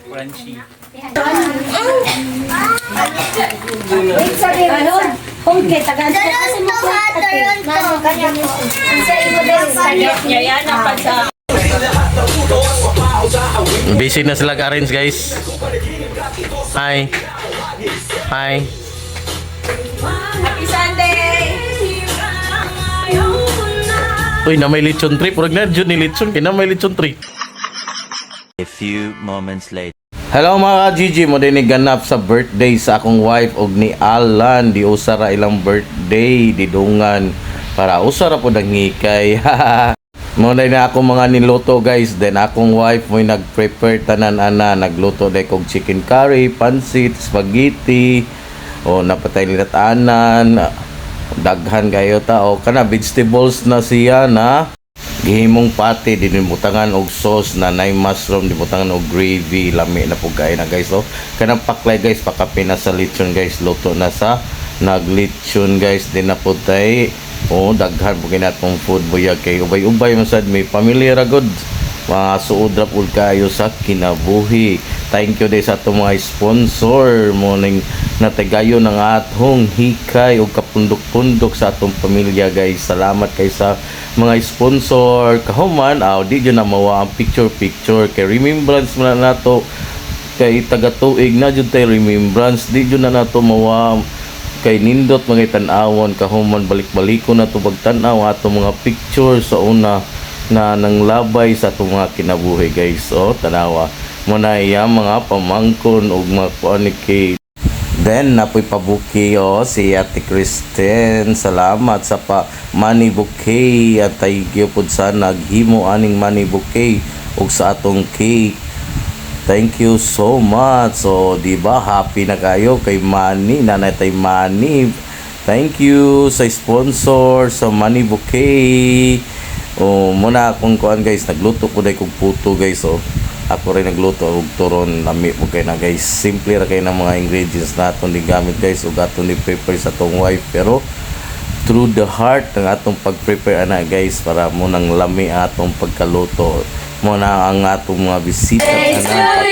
Crunchy. Wait, sabi mo. Kung kita kasi mo kanya mo. Sa imo din. Yan ang pansa. Busy na sila ka-arrange, guys. Hi. Hi. Happy Sunday! Uy, na may lechon tree. Purag na dyan ni lechon. Kaya na may lechon tree. A few moments later. Hello mga ka-GG. Mo din ganap sa birthday sa akong wife og ni Alan. Di usara ilang birthday. Di dungan. Para usara po ng ngikay. Mo na ako mga niluto, guys. Then akong wife mo nag-prepare tanan ana. Nagluto na kong chicken curry, pansit, spaghetti. O napatay linatanan. Daghan kayo ta. O kana vegetables na siya na. Gihimong pati, dinimutangan og sauce na nay mushroom, dinimutangan og gravy, lami na po kain na, guys. So, kanang paklay, guys, pakapi na sa lechon, guys. Luto na sa naglechon, guys. Din na po tayo. Daghan po kinatong food buyag kay ubay-ubay masad may pamilya ra good. Mga suod ra pud kayo sa kinabuhi. Thank you din sa atong mga sponsor mo ning natagayo ng atong hikay o kapundok-pundok sa atong pamilya, guys. Salamat kay sa mga sponsor. Kahuman di jud na mawa ang picture kay remembrance man nato kay taga-tuig na jud tay remembrance. Di jud na nato mawa kay nindot mga tan-awon. Kahuman balik-baliko na to pagtan-aw atong mga picture sa una na nang labay sa atong mga kinabuhi, guys. Tanawa mo na iya mga pamangkon og mga kuan kay then napoy pabuki si Ate Kristen. Salamat sa pa money bouquet at tayo pud sa naghimo aning money bouquet og sa atong cake. Thank you so much. So di ba happy na kayo kay Manny, nanay tay Manny. Thank you sa sponsor sa money bouquet. Muna akong kuan, guys, nagluto ko dai kog puto, guys. Ako rin nagluto og turon, lami po kayo na, guys. Simple ra kayo ng mga ingredients na atong gamit, guys, ug atong ni-prepare sa atong wife, pero through the heart ng atong pag-prepare ana, guys, para mo nang lami atong pagkaluto. Muna ang atong mga bisita ana.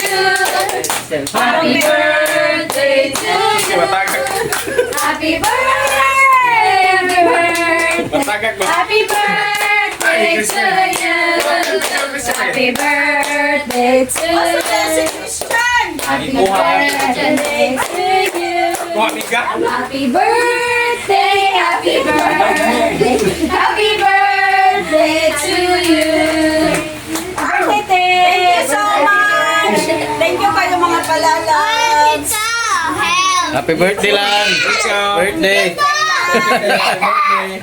Happy birthday to you! Happy birthday! Happy birthday to you! Happy birthday to you! Happy birthday to you! Happy birthday! Happy birthday! Happy birthday to you! Thank you so much. Thank you kayo mga palalas. Happy birthday lang. Birthday.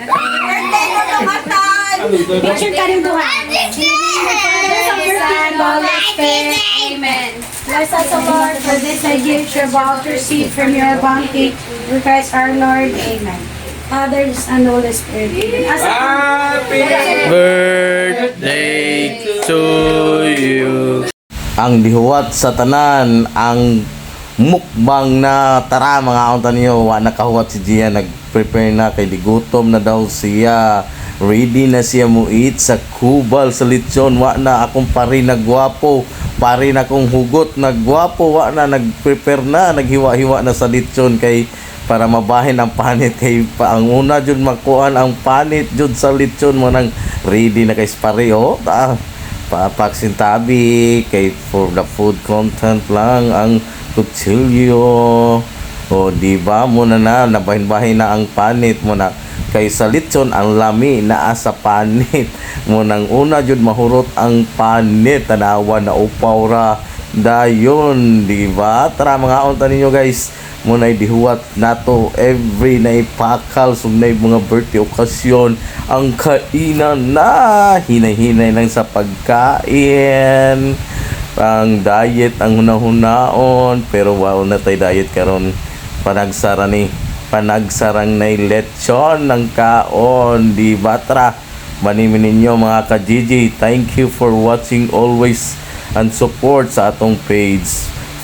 Birthday ko kamatan. Picture ka rin doon. Amen. Bless us, O Lord, for this I give your vow to receive from your bounty through Christ our Lord. Amen. Father, and Holy Spirit. Happy Birthday to you. Ang dihuwat sa tanan, ang mukbang na tara mga aunta niyo, wa nakahuwat si Gia, nag-prepare na kay digutom na daw siya. Ready na siya mo eat sa kubal sa lechon. Wa na akong pari na gwapo, pari na akong hugot na gwapo. Wa na nag-prepare na, naghiwa-hiwa na sa lechon kay para mabahin ang panit kay ang una jud makuan ang panit jud sa lechon mo nang ready na kay pare papaksin tabi kay for the food content lang ang kutsilyo di ba mo na nabahin-bahin na ang panit mo na kay sa lechon ang lami naa sa panit mo nang una jud mahurot ang panit tanawa na upaw ra dayon di ba. Tara mga unta ninyo, guys, muna dihuwat nato every na ipakal sugnay mga birthday okasyon ang kainan na hinay-hinay lang sa pagkain ang diet ang hunahunaon pero wow na tay diet karon panagsarang na lechon ng kaon di batra manimin ninyo mga ka-GG. Thank you for watching always and support sa atong page.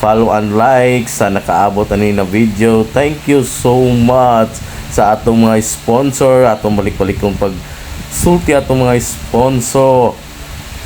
Follow and like sa nakaabot na video. Thank you so much sa atong mga sponsor, atong balik-balik kong pagsulti atong mga sponsor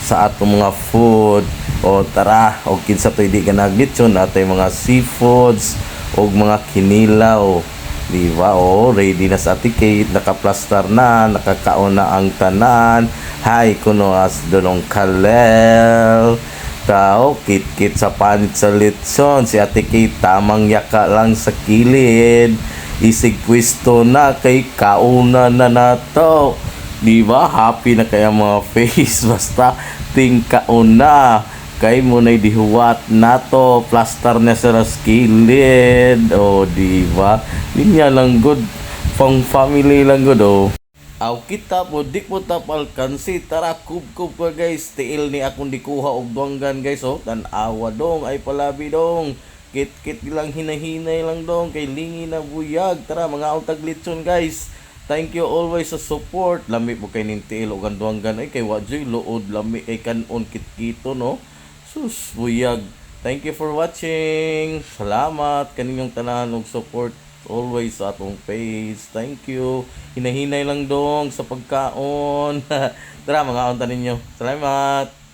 sa atong mga food. O tara, o kinsa to'y di ka naglitsyon atay mga seafoods o mga kinilaw. Di ba? O, ready na sa Ate Kate, nakaplastar na, nakakaon na ang tanan. Hi, kuno as donong kalel. Tao, kit-kit sa panit sa litson. Si Ate Kate, tamang yaka lang sa kilid. Isig pwesto na kay kauna na nato. Di ba? Happy na kaya mga face. Basta ting kauna. Kay mo na'y dihuwat nato. Plaster na sa kilid. O, di ba? Linya lang good. Pang family lang good, o. Aw kita po, di po tapal kansi. Tara, kub-kub ka guys. Tiil ni akong dikuha og duanggan guys. O, tanawa dong. Ay palabi dong. Kit-kit lang hinahinay lang dong. Kay lingi na buyag. Tara, mga autag litson guys. Thank you always sa support. Lami po kay ning tiil og duanggan. Ay kay wadjoy lood. Lami kay kanon kit-kito no. Sus, buyag. Thank you for watching. Salamat kaninyong tanan og support always sa atong page. Thank you. Hinahinay lang dong sa pagkaon. Tara, mga aunta ninyo. Salamat.